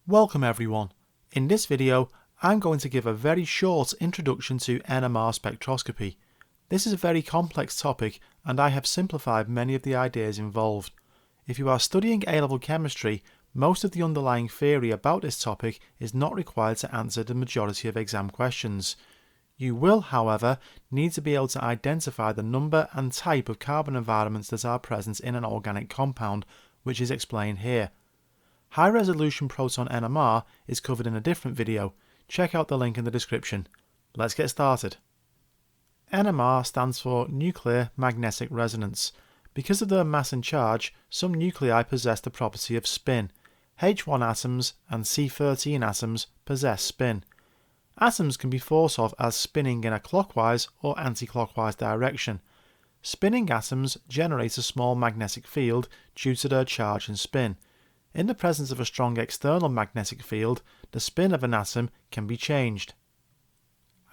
Welcome everyone. In this video, I'm going to give a very short introduction to NMR spectroscopy. This is a very complex topic and I have simplified many of the ideas involved. If you are studying A-level chemistry, most of the underlying theory about this topic is not required to answer the majority of exam questions. You will, however, need to be able to identify the number and type of carbon environments that are present in an organic compound, which is explained here. High-resolution proton NMR is covered in a different video. Check out the link in the description. Let's get started. NMR stands for nuclear magnetic resonance. Because of their mass and charge, some nuclei possess the property of spin. H1 atoms and C-13 atoms possess spin. Atoms can be thought of as spinning in a clockwise or anti-clockwise direction. Spinning atoms generate a small magnetic field due to their charge and spin. In the presence of a strong external magnetic field, the spin of an atom can be changed.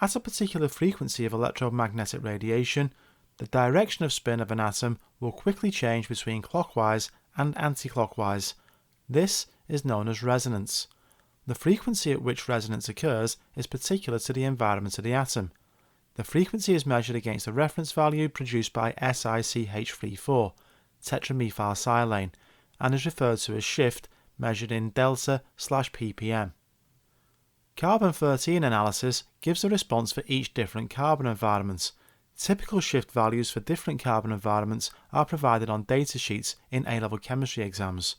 At a particular frequency of electromagnetic radiation, the direction of spin of an atom will quickly change between clockwise and anti-clockwise. This is known as resonance. The frequency at which resonance occurs is particular to the environment of the atom. The frequency is measured against a reference value produced by SiCH34, tetramethylsilane, and is referred to as shift, measured in delta/ppm. Carbon-13 analysis gives a response for each different carbon environment. Typical shift values for different carbon environments are provided on datasheets in A-level chemistry exams.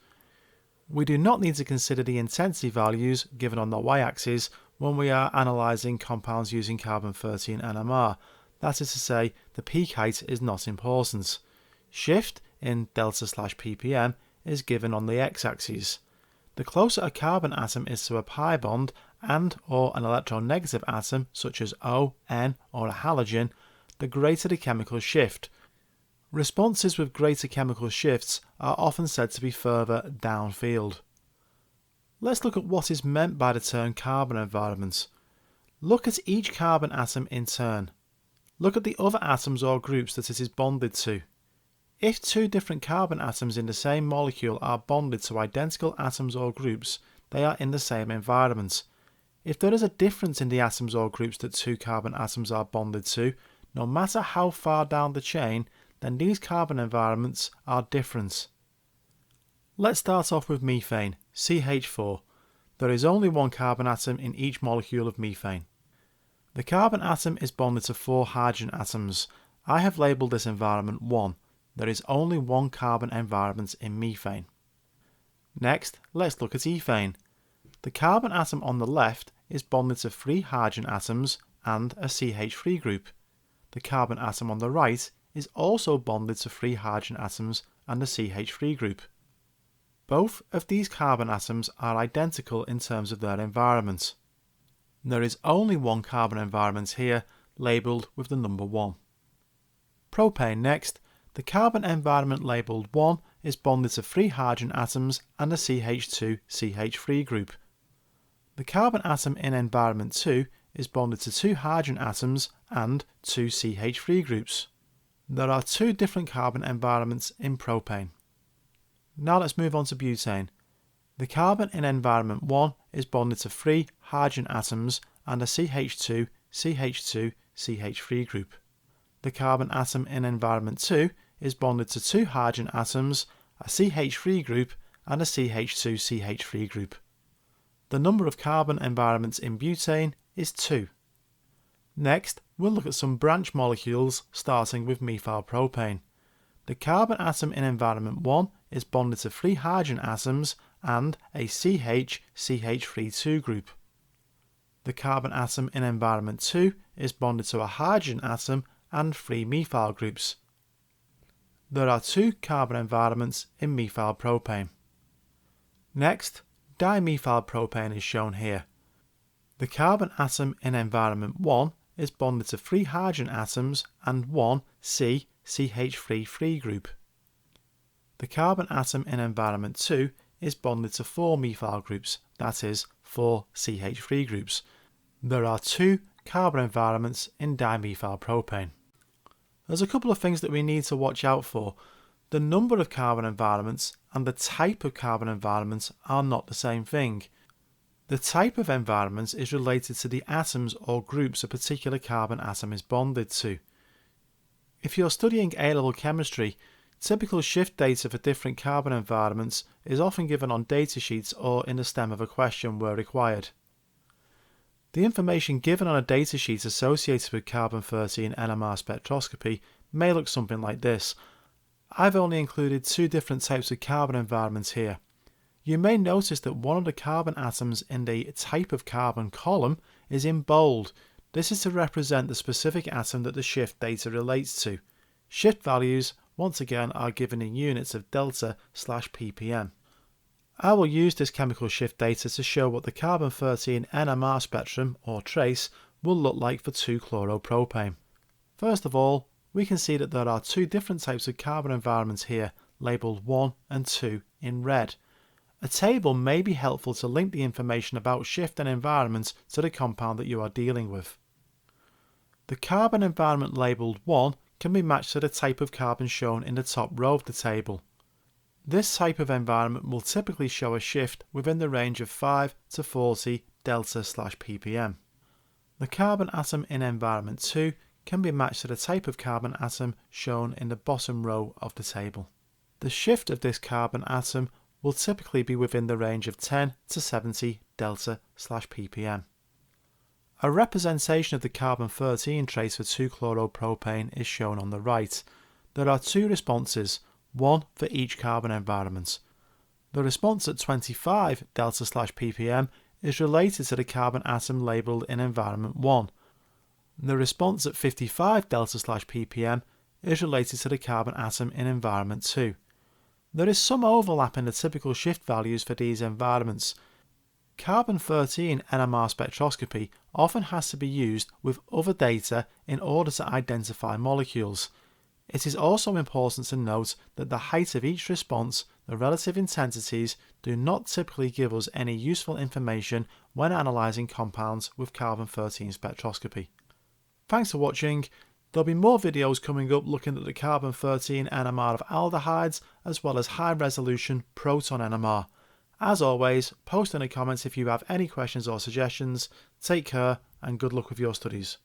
We do not need to consider the intensity values given on the y-axis when we are analysing compounds using carbon-13 NMR. That is to say, the peak height is not important. Shift in delta/ppm is given on the x-axis. The closer a carbon atom is to a pi bond and/or an electronegative atom such as O, N or a halogen, the greater the chemical shift. Responses with greater chemical shifts are often said to be further downfield. Let's look at what is meant by the term carbon environment. Look at each carbon atom in turn. Look at the other atoms or groups that it is bonded to. If two different carbon atoms in the same molecule are bonded to identical atoms or groups, they are in the same environment. If there is a difference in the atoms or groups that two carbon atoms are bonded to, no matter how far down the chain, then these carbon environments are different. Let's start off with methane, CH4. There is only one carbon atom in each molecule of methane. The carbon atom is bonded to 4 hydrogen atoms. I have labelled this environment 1. There is only one carbon environment in methane. Next, let's look at ethane. The carbon atom on the left is bonded to 3 hydrogen atoms and a CH3 group. The carbon atom on the right is also bonded to 3 hydrogen atoms and a CH3 group. Both of these carbon atoms are identical in terms of their environment. There is only one carbon environment here, labelled with the number 1. Propane next. The carbon environment labelled 1 is bonded to 3 hydrogen atoms and a CH2-CH3 group. The carbon atom in environment 2 is bonded to 2 hydrogen atoms and 2 CH3 groups. There are 2 different carbon environments in propane. Now let's move on to butane. The carbon in environment 1 is bonded to 3 hydrogen atoms and a CH2-CH2-CH3 group. The carbon atom in environment 2 is bonded to 2 hydrogen atoms, a CH3 group and a CH2-CH3 group. The number of carbon environments in butane is 2. Next, we'll look at some branch molecules starting with methylpropane. The carbon atom in environment 1 is bonded to 3 hydrogen atoms and a CH-CH32 group. The carbon atom in environment 2 is bonded to a hydrogen atom and 3 methyl groups. There are 2 carbon environments in methylpropane. Next, dimethylpropane is shown here. The carbon atom in environment 1 is bonded to 3 hydrogen atoms and 1 C-CH3 group. The carbon atom in environment 2 is bonded to 4 methyl groups, that is, 4 CH3 groups. There are 2 carbon environments in dimethylpropane. There's a couple of things that we need to watch out for. The number of carbon environments and the type of carbon environment are not the same thing. The type of environment is related to the atoms or groups a particular carbon atom is bonded to. If you're studying A-level chemistry, typical shift data for different carbon environments is often given on datasheets or in the stem of a question where required. The information given on a datasheet associated with carbon-13 NMR spectroscopy may look something like this. I've only included 2 different types of carbon environments here. You may notice that one of the carbon atoms in the type of carbon column is in bold. This is to represent the specific atom that the shift data relates to. Shift values, once again, are given in units of delta/ppm. I will use this chemical shift data to show what the carbon-13 NMR spectrum, or trace, will look like for 2-chloropropane. First of all, we can see that there are 2 different types of carbon environments here, labelled 1 and 2 in red. A table may be helpful to link the information about shift and environment to the compound that you are dealing with. The carbon environment labelled 1 can be matched to the type of carbon shown in the top row of the table. This type of environment will typically show a shift within the range of 5 to 40 delta/ppm. The carbon atom in environment 2 can be matched to the type of carbon atom shown in the bottom row of the table. The shift of this carbon atom will typically be within the range of 10 to 70 delta/ppm. A representation of the carbon-13 trace for 2-chloropropane is shown on the right. There are 2 responses, one for each carbon environment. The response at 25 delta/ppm is related to the carbon atom labelled in environment 1. The response at 55 delta/ppm is related to the carbon atom in environment 2. There is some overlap in the typical shift values for these environments. Carbon-13 NMR spectroscopy often has to be used with other data in order to identify molecules. It is also important to note that the height of each response, the relative intensities, do not typically give us any useful information when analysing compounds with carbon-13 spectroscopy. Thanks for watching. There'll be more videos coming up looking at the carbon-13 NMR of aldehydes as well as high-resolution proton NMR. As always, post in the comments if you have any questions or suggestions. Take care and good luck with your studies.